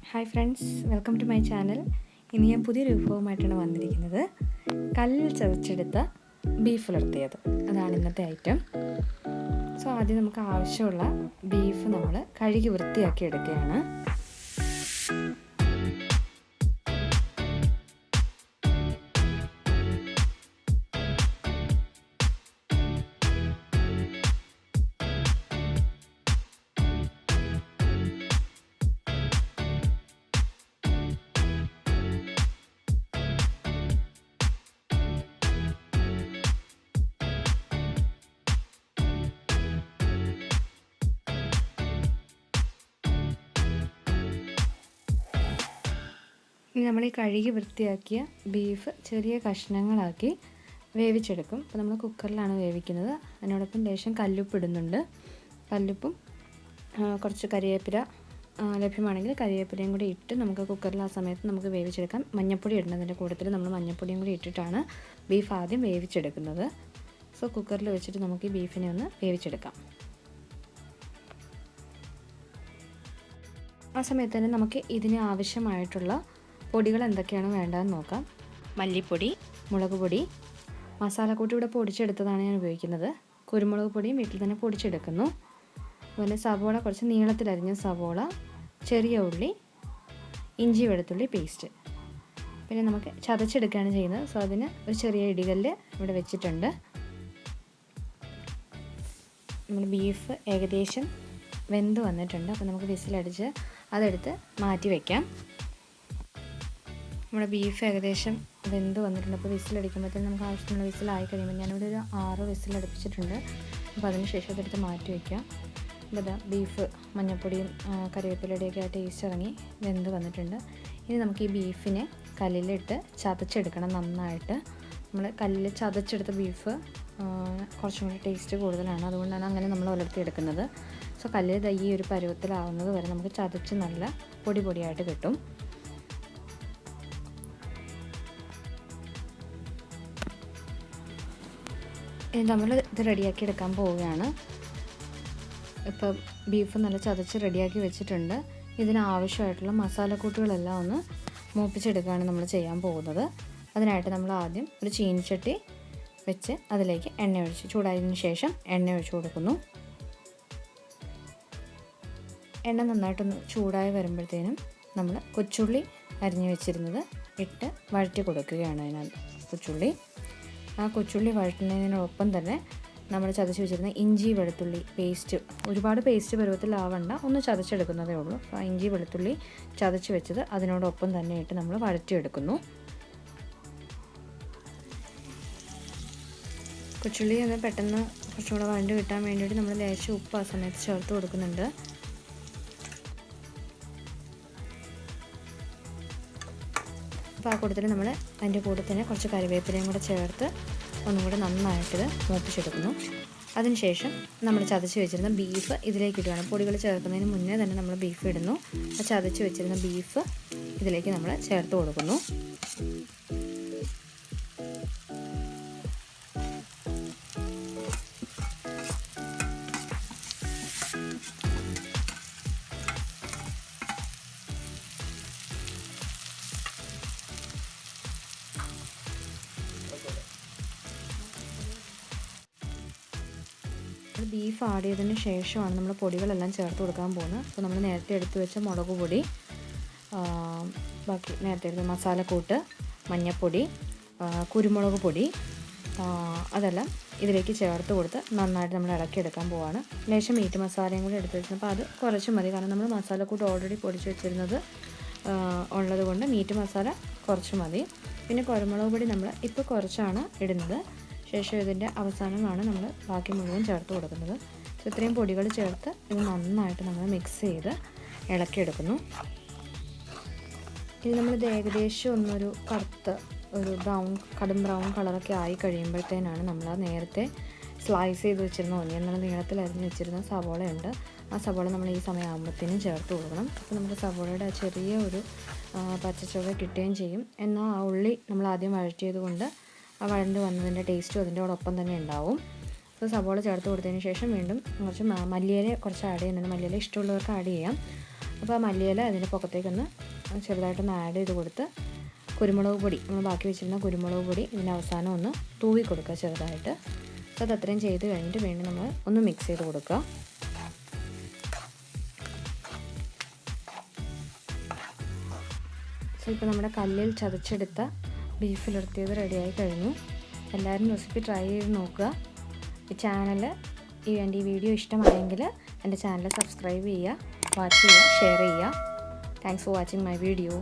Hi friends, welcome to my channel. ഇന്ന് ഞാൻ പുതിയൊരു വിഭവമായിട്ടാണ് വന്നിരിക്കുന്നത്. കല്ലിൽ ചതച്ചെടുത്ത ബീഫ് ഉലർത്തിയത്, അതാണ് ഇന്നത്തെ ഐറ്റം. സോ ആദ്യം നമുക്ക് ആവശ്യമുള്ള ബീഫ് നമ്മൾ കഴുകി വൃത്തിയാക്കി എടുക്കുകയാണ്. ഇനി നമ്മൾ ഈ കഴുകി വൃത്തിയാക്കിയ ബീഫ് ചെറിയ കഷ്ണങ്ങളാക്കി വേവിച്ചെടുക്കും. അപ്പോൾ നമ്മൾ കുക്കറിലാണ് വേവിക്കുന്നത്. അതിനോടൊപ്പം ലേശം കല്ലുപ്പ് ഇടുന്നുണ്ട്. കല്ലുപ്പും കുറച്ച് കരിവേപ്പില ലഭ്യമാണെങ്കിൽ കരിവേപ്പിലയും കൂടി ഇട്ട് നമുക്ക് കുക്കറിൽ ആ സമയത്ത് നമുക്ക് വേവിച്ചെടുക്കാം. മഞ്ഞൾപ്പൊടി ഇടുന്നതിൻ്റെ കൂട്ടത്തിൽ നമ്മൾ മഞ്ഞൾപ്പൊടിയും കൂടി ഇട്ടിട്ടാണ് ബീഫ് ആദ്യം വേവിച്ചെടുക്കുന്നത്. സോ കുക്കറിൽ വെച്ചിട്ട് നമുക്ക് ഈ ബീഫിനെ ഒന്ന് വേവിച്ചെടുക്കാം. ആ സമയത്ത് തന്നെ നമുക്ക് ഇതിന് ആവശ്യമായിട്ടുള്ള പൊടികൾ എന്തൊക്കെയാണ് വേണ്ടതെന്ന് നോക്കാം. മല്ലിപ്പൊടി, മുളക് പൊടി, മസാലക്കൂട്ട് ഇവിടെ പൊടിച്ചെടുത്തതാണ് ഞാൻ ഉപയോഗിക്കുന്നത്. കുരുമുളക് പൊടിയും വീട്ടിൽ തന്നെ പൊടിച്ചെടുക്കുന്നു. അതുപോലെ സവോള, കുറച്ച് നീളത്തിലരിഞ്ഞ സവോള, ചെറിയ ഉള്ളി, ഇഞ്ചി വെളുത്തുള്ളി പേസ്റ്റ്. പിന്നെ നമുക്ക് ചതച്ചെടുക്കുകയാണ് ചെയ്യുന്നത്. സോ അതിന് ഒരു ചെറിയ ഇടികല്ല് ഇവിടെ വെച്ചിട്ടുണ്ട്. നമ്മുടെ ബീഫ് ഏകദേശം വെന്ത് വന്നിട്ടുണ്ട്. അപ്പോൾ നമുക്ക് വിസിലടിച്ച് അതെടുത്ത് മാറ്റി വയ്ക്കാം. നമ്മുടെ ബീഫ് ഏകദേശം വെന്ത് വന്നിട്ടുണ്ട്. അപ്പോൾ വിസിലടിക്കുമ്പോഴത്തേക്കും നമുക്ക് ആവശ്യമുള്ള വിസിലായി കഴിയുമ്പോൾ ഞാനിവിടെ ഒരു 6 വിസിലടുപ്പിച്ചിട്ടുണ്ട്. അപ്പോൾ അതിന് ശേഷം അതെടുത്ത് മാറ്റി വയ്ക്കാം. അപ്പോൾ ബീഫ് മഞ്ഞൾപ്പൊടിയും കറിവേപ്പിലയുടെയൊക്കെ ആ ടേസ്റ്റ് ഇറങ്ങി വെന്ത് വന്നിട്ടുണ്ട്. ഇനി നമുക്ക് ഈ ബീഫിനെ കല്ലിലിട്ട് ചതച്ചെടുക്കണം നന്നായിട്ട്. നമ്മൾ കല്ലിൽ ചതച്ചെടുത്ത ബീഫ് കുറച്ചും കൂടി ടേസ്റ്റ് കൂടുതലാണ്. അതുകൊണ്ടാണ് അങ്ങനെ നമ്മൾ ഉലർത്തിയെടുക്കുന്നത്. സോ കല്ലിൽ ഈ ഒരു പരുവത്തിലാവുന്നത് വരെ നമുക്ക് ചതച്ച് നല്ല പൊടി പൊടിയായിട്ട് കിട്ടും. നമ്മൾ ഇത് റെഡിയാക്കി എടുക്കാൻ പോവുകയാണ്. ഇപ്പം ബീഫ് നല്ല ചതച്ച് റെഡിയാക്കി വെച്ചിട്ടുണ്ട്. ഇതിനാവശ്യമായിട്ടുള്ള മസാലക്കൂട്ടുകളെല്ലാം ഒന്ന് മൂപ്പിച്ചെടുക്കുകയാണ് നമ്മൾ ചെയ്യാൻ പോകുന്നത്. അതിനായിട്ട് നമ്മൾ ആദ്യം ഒരു ചീനിച്ചട്ടി വെച്ച് അതിലേക്ക് എണ്ണ ഒഴിച്ച് ചൂടായതിനു ശേഷം എണ്ണ ഒഴിച്ച് കൊടുക്കുന്നു. എണ്ണ നന്നായിട്ടൊന്ന് ചൂടായി വരുമ്പോഴത്തേനും നമ്മൾ കൊച്ചുള്ളി അരിഞ്ഞു വെച്ചിരുന്നത് ഇട്ട് വഴറ്റി കൊടുക്കുകയാണ്. അതിനകത്ത് കൊച്ചുള്ളി വഴറ്റുന്നതിനോടൊപ്പം തന്നെ നമ്മൾ ചതച്ച് വെച്ചിരുന്ന ഇഞ്ചി വെളുത്തുള്ളി പേസ്റ്റ്, ഒരുപാട് പേസ്റ്റ് പരുവത്തിലാവണ്ട, ഒന്ന് ചതച്ചെടുക്കുന്നതേ ഉള്ളൂ. അപ്പോൾ ഇഞ്ചി വെളുത്തുള്ളി ചതച്ച് വെച്ചത് അതിനോടൊപ്പം തന്നെ ഇട്ട് നമ്മൾ വഴറ്റിയെടുക്കുന്നു. കൊച്ചുള്ളി ഒന്ന് പെട്ടെന്ന് കുറച്ചും കൂടെ വഴണ്ട് കിട്ടാൻ വേണ്ടിയിട്ട് നമ്മൾ ലേശം ഉപ്പ് ആ സമയത്ത് ചേർത്ത് കൊടുക്കുന്നുണ്ട്. അപ്പോൾ ആ കൂട്ടത്തിൽ നമ്മൾ അതിൻ്റെ കൂടെ തന്നെ കുറച്ച് കറിവേപ്പിലയും കൂടെ ചേർത്ത് ഒന്നും കൂടെ നന്നായിട്ടിത് മൂപ്പിച്ചെടുക്കുന്നു. അതിനുശേഷം നമ്മൾ ചതച്ച് വെച്ചിരുന്ന ബീഫ് ഇതിലേക്ക് ഇടുകയാണ്. പൊടികൾ ചേർക്കുന്നതിന് മുന്നേ തന്നെ നമ്മൾ ബീഫ് ഇടുന്നു. ആ ചതച്ച് വെച്ചിരുന്ന ബീഫ് ഇതിലേക്ക് നമ്മൾ ചേർത്ത് കൊടുക്കുന്നു. ബീഫ് ആഡ് ചെയ്തതിന് ശേഷമാണ് നമ്മൾ പൊടികളെല്ലാം ചേർത്ത് കൊടുക്കാൻ പോകുന്നത്. അപ്പോൾ നമ്മൾ നേരത്തെ എടുത്ത് വെച്ച മുളക് പൊടി, ബാക്കി നേരത്തെ എടുത്ത മസാലക്കൂട്ട്, മഞ്ഞൾപ്പൊടി, കുരുമുളക് പൊടി, അതെല്ലാം ഇതിലേക്ക് ചേർത്ത് കൊടുത്ത് നന്നായിട്ട് നമ്മൾ ഇളക്കിയെടുക്കാൻ പോവുകയാണ്. ലേശം മീറ്റ് മസാലയും കൂടി എടുത്ത് വെച്ചിരുന്നു. അപ്പോൾ അത് കുറച്ച് മതി, കാരണം നമ്മൾ മസാലക്കൂട്ട് ഓൾറെഡി പൊടിച്ച് വെച്ചിരുന്നത് ഉള്ളത് കൊണ്ട് മീറ്റ് മസാല കുറച്ച് മതി. പിന്നെ കുരുമുളക് പൊടി നമ്മൾ ഇപ്പോൾ കുറച്ചാണ് ഇടുന്നത്. ശേഷം ഇതിൻ്റെ അവസാനമാണ് നമ്മൾ ബാക്കി മുഴുവൻ ചേർത്ത് കൊടുക്കുന്നത്. സോ ഇത്രയും പൊടികൾ ചേർത്ത് ഇത് നന്നായിട്ട് നമ്മൾ മിക്സ് ചെയ്ത് ഇളക്കിയെടുക്കുന്നു. ഇത് നമ്മളിത് ഏകദേശം ഒന്നൊരു കറുത്ത ഒരു കടും ബ്രൗൺ കളറൊക്കെ ആയി കഴിയുമ്പോഴത്തേനാണ് നമ്മൾ നേരത്തെ സ്ലൈസ് ചെയ്ത് വെച്ചിരുന്ന ഒനിയൻ, നമ്മൾ നീളത്തിൽ അരിഞ്ഞ് വെച്ചിരുന്ന സവോളയുണ്ട്. ആ സവോള നമ്മൾ ഈ സമയമാകുമ്പോഴത്തേനും ചേർത്ത് കൊടുക്കണം. അപ്പോൾ നമുക്ക് സവോളയുടെ ആ ചെറിയ ഒരു പച്ചച്ചുവ കിട്ടുകയും ചെയ്യും. എന്നാൽ ആ ഉള്ളി നമ്മൾ ആദ്യം വഴറ്റിയത് കൊണ്ട് ആ വഴണ്ട് വന്നതിൻ്റെ ടേസ്റ്റും അതിൻ്റെയോടൊപ്പം തന്നെ ഉണ്ടാവും. അപ്പോൾ സവോള ചേർത്ത് കൊടുത്തതിന് ശേഷം വീണ്ടും കുറച്ച് മല്ലിയില കുറച്ച് ആഡ് ചെയ്യുന്നുണ്ട്. മല്ലിയില ഇഷ്ടമുള്ളവർക്ക് ആഡ് ചെയ്യാം. അപ്പോൾ ആ മല്ലിയില അതിൻ്റെ പുറത്തേക്കൊന്ന് ചെറുതായിട്ടൊന്ന് ആഡ് ചെയ്ത് കൊടുത്ത് കുരുമുളക് പൊടി നമ്മൾ ബാക്കി വെച്ചിരുന്ന കുരുമുളക് പൊടി ഇതിൻ്റെ അവസാനം ഒന്ന് തൂവി കൊടുക്കുക ചെറുതായിട്ട്. അപ്പോൾ അത് അത്രയും ചെയ്ത് കഴിഞ്ഞിട്ട് വീണ്ടും നമ്മൾ ഒന്ന് മിക്സ് ചെയ്ത് കൊടുക്കുക. സോ ഇപ്പോൾ നമ്മുടെ കല്ലിൽ ചതച്ചെടുത്ത ബീഫിലുർത്തിയത് റെഡിയായി കഴിഞ്ഞു. എല്ലാവരും റെസിപ്പി ട്രൈ ചെയ്ത് നോക്കുക. ഈ വീഡിയോ ഇഷ്ടമായെങ്കിൽ എൻ്റെ ചാനൽ സബ്സ്ക്രൈബ് ചെയ്യുക, വാച്ച് ചെയ്യുക, ഷെയർ ചെയ്യുക. Thanks for watching my video.